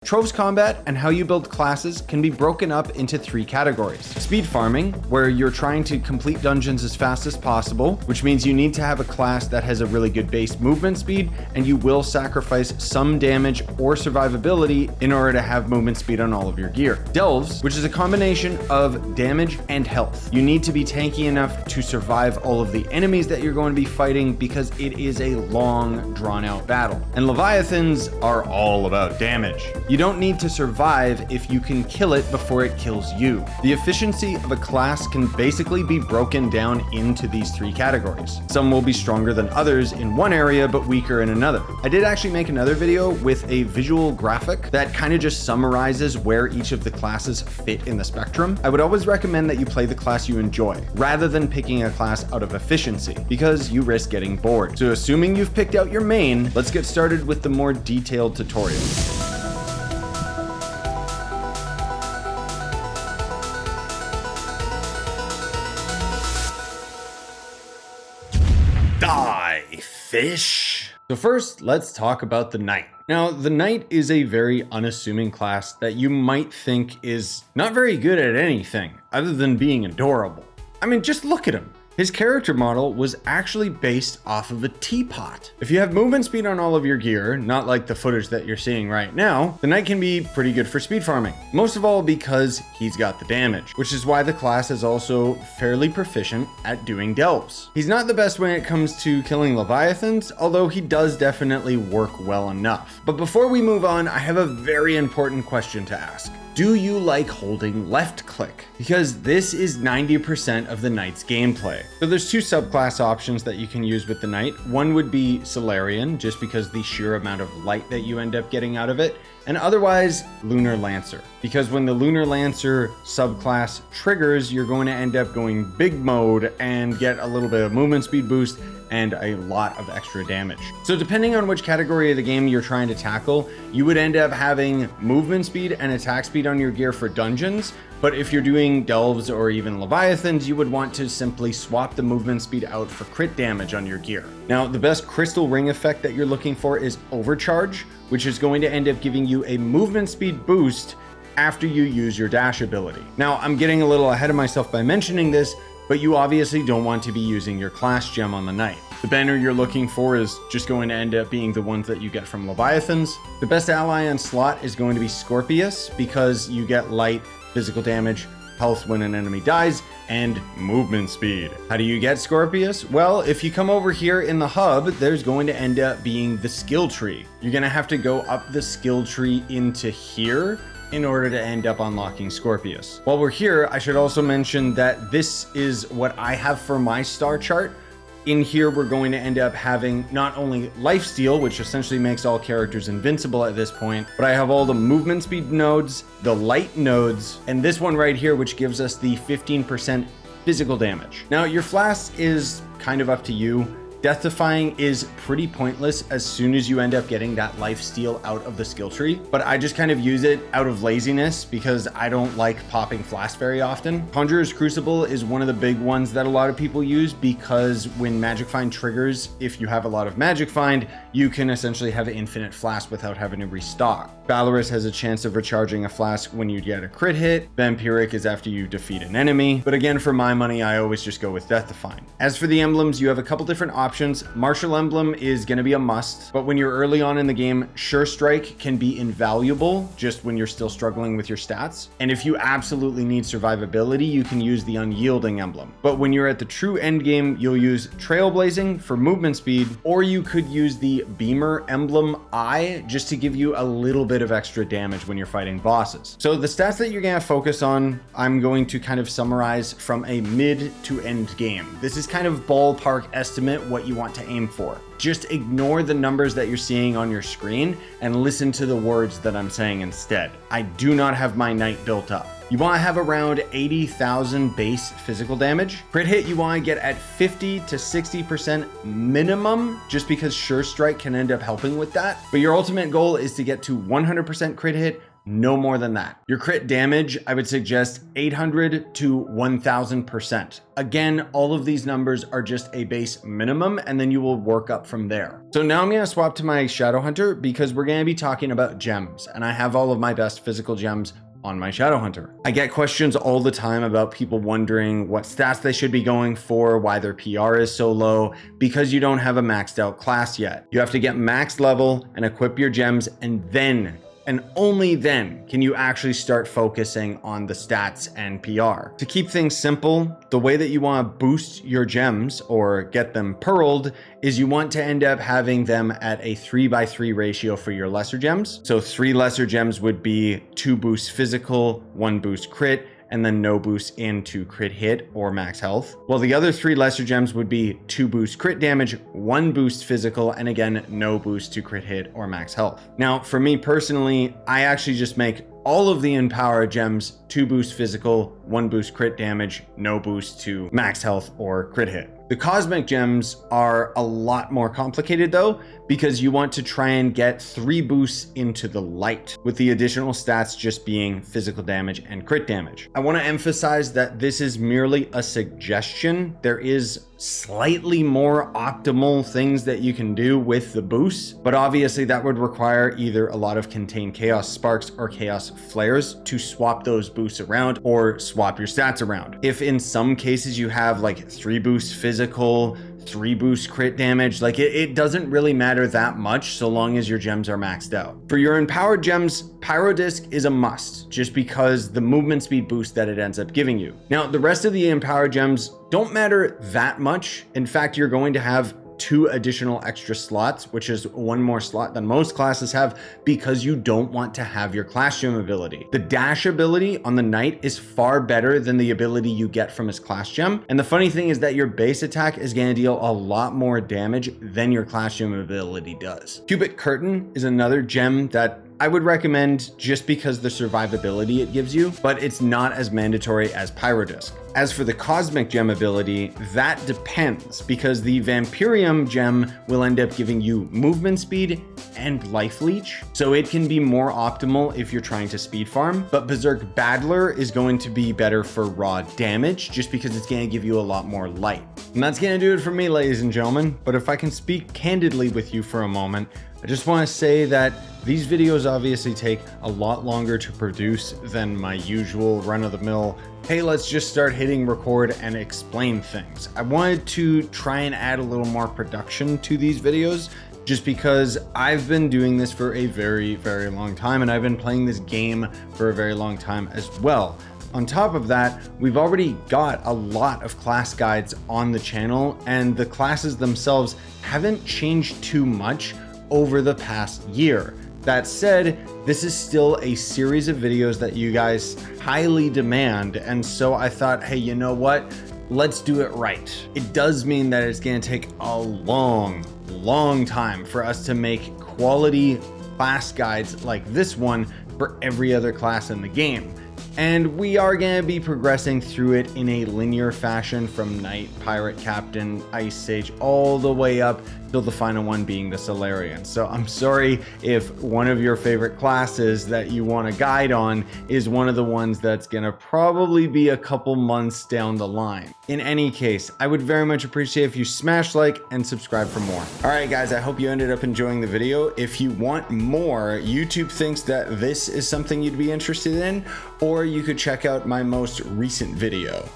Trove's combat and how you build classes can be broken up into 3 categories. Speed farming, where you're trying to complete dungeons as fast as possible, which means you need to have a class that has a really good base movement speed, and you will sacrifice some damage or survivability in order to have movement speed on all of your gear. Delves, which is a combination of damage and health. You need to be tanky enough to survive all of the enemies that you're going to be fighting because it is a long, drawn-out battle. And Leviathans are all about damage. You don't need to survive if you can kill it before it kills you. The efficiency of a class can basically be broken down into these 3 categories. Some will be stronger than others in one area, but weaker in another. I did actually make another video with a visual graphic that kind of just summarizes where each of the classes fit in the spectrum. I would always recommend that you play the class you enjoy, rather than picking a class out of efficiency, because you risk getting bored. So assuming you've picked out your main, let's get started with the more detailed tutorial. Die, fish! So first, let's talk about the Knight. Now, the Knight is a very unassuming class that you might think is not very good at anything, other than being adorable. I mean, just look at him. His character model was actually based off of a teapot. If you have movement speed on all of your gear, not like the footage that you're seeing right now, the Knight can be pretty good for speed farming. Most of all because he's got the damage, which is why the class is also fairly proficient at doing delves. He's not the best when it comes to killing Leviathans, although he does definitely work well enough. But before we move on, I have a very important question to ask. Do you like holding left click? Because this is 90% of the Knight's gameplay. So there's 2 subclass options that you can use with the Knight. One would be Solarian, just because the sheer amount of light that you end up getting out of it, and otherwise Lunar Lancer. Because when the Lunar Lancer subclass triggers, you're going to end up going big mode and get a little bit of movement speed boost and a lot of extra damage. So depending on which category of the game you're trying to tackle, you would end up having movement speed and attack speed on your gear for dungeons. But if you're doing delves or even Leviathans, you would want to simply swap the movement speed out for crit damage on your gear. Now, the best crystal ring effect that you're looking for is Overcharge, which is going to end up giving you a movement speed boost after you use your dash ability. Now, I'm getting a little ahead of myself by mentioning this, but you obviously don't want to be using your class gem on the Knight. The banner you're looking for is just going to end up being the ones that you get from Leviathans. The best ally on slot is going to be Scorpius, because you get light, physical damage, health when an enemy dies, and movement speed. How do you get Scorpius? Well, if you come over here in the hub, there's going to end up being the skill tree. You're gonna have to go up the skill tree into here in order to end up unlocking Scorpius. While we're here, I should also mention that this is what I have for my star chart. In here, we're going to end up having not only lifesteal, which essentially makes all characters invincible at this point, but I have all the movement speed nodes, the light nodes, and this one right here, which gives us the 15% physical damage. Now, your flask is kind of up to you. Death Defying is pretty pointless as soon as you end up getting that life steal out of the skill tree, but I just kind of use it out of laziness because I don't like popping Flask very often. Conjurer's Crucible is one of the big ones that a lot of people use because when Magic Find triggers, if you have a lot of Magic Find, you can essentially have infinite Flask without having to restock. Valorous has a chance of recharging a Flask when you get a crit hit. Vampiric is after you defeat an enemy, but again, for my money, I always just go with Death Defying. As for the emblems, you have a couple different options. Martial Emblem is going to be a must, but when you're early on in the game, Sure Strike can be invaluable just when you're still struggling with your stats. And if you absolutely need survivability, you can use the Unyielding Emblem. But when you're at the true end game, you'll use Trailblazing for movement speed, or you could use the Beamer Emblem Eye just to give you a little bit of extra damage when you're fighting bosses. So the stats that you're going to focus on, I'm going to kind of summarize from a mid to end game. This is kind of ballpark estimate what you want to aim for. Just ignore the numbers that you're seeing on your screen and listen to the words that I'm saying instead. I do not have my Knight built up. You want to have around 80,000 base physical damage. Crit hit you want to get at 50 to 60% minimum, just because Sure Strike can end up helping with that. But your ultimate goal is to get to 100% crit hit, no more than that. Your crit damage, I would suggest 800 to 1000%. Again, all of these numbers are just a base minimum, and then you will work up from there. So now I'm gonna swap to my Shadowhunter because we're gonna be talking about gems, and I have all of my best physical gems on my Shadowhunter. I get questions all the time about people wondering what stats they should be going for, why their PR is so low, because you don't have a maxed out class yet. You have to get max level and equip your gems, and then and only then can you actually start focusing on the stats and PR. To keep things simple, the way that you want to boost your gems or get them pearled is you want to end up having them at a 3/3 ratio for your lesser gems. So 3 lesser gems would be 2 boosts physical, 1 boost crit, and then no boost into crit hit or max health. Well, the other 3 lesser gems would be 2 boost crit damage, 1 boost physical, and again, no boost to crit hit or max health. Now, for me personally, I actually just make all of the Empower gems 2 boost physical, 1 boost crit damage, no boost to max health or crit hit. The Cosmic Gems are a lot more complicated though, because you want to try and get 3 boosts into the light, with the additional stats just being physical damage and crit damage. I want to emphasize that this is merely a suggestion. There is slightly more optimal things that you can do with the boosts, but obviously that would require either a lot of contained chaos sparks or chaos flares to swap those boosts around or swap your stats around. If in some cases you have like 3 boosts physical, 3 boost crit damage, like it doesn't really matter that much so long as your gems are maxed out. For your empowered gems, Pyro Disc is a must just because the movement speed boost that it ends up giving you. Now, the rest of the empowered gems don't matter that much. In fact, you're going to have 2 additional extra slots, which is 1 more slot than most classes have, because you don't want to have your class gem ability. The dash ability on the knight is far better than the ability you get from his class gem. And the funny thing is that your base attack is going to deal a lot more damage than your class gem ability does. Cubic Curtain is another gem that I would recommend just because the survivability it gives you, but it's not as mandatory as Pyrodisc. As for the Cosmic Gem ability, that depends because the Vampirium gem will end up giving you movement speed and life leech, so it can be more optimal if you're trying to speed farm, but Berserk Battler is going to be better for raw damage just because it's going to give you a lot more light. And that's going to do it for me, ladies and gentlemen, but if I can speak candidly with you for a moment, I just want to say that these videos obviously take a lot longer to produce than my usual run-of-the-mill, hey, let's just start hitting record and explain things. I wanted to try and add a little more production to these videos just because I've been doing this for a very, very long time, and I've been playing this game for a very long time as well. On top of that, we've already got a lot of class guides on the channel, and the classes themselves haven't changed too much over the past year. That said, this is still a series of videos that you guys highly demand, and so I thought, hey, you know what? Let's do it right. It does mean that it's going to take a long time for us to make quality class guides like this one for every other class in the game. And we are going to be progressing through it in a linear fashion from Knight, Pirate, Captain, Ice Sage, all the way up till the final one being the Solarian. So I'm sorry if one of your favorite classes that you want a guide on is one of the ones that's going to probably be a couple months down the line. In any case, I would very much appreciate if you smash like and subscribe for more. All right, guys, I hope you ended up enjoying the video. If you want more, YouTube thinks that this is something you'd be interested in, or you could check out my most recent video.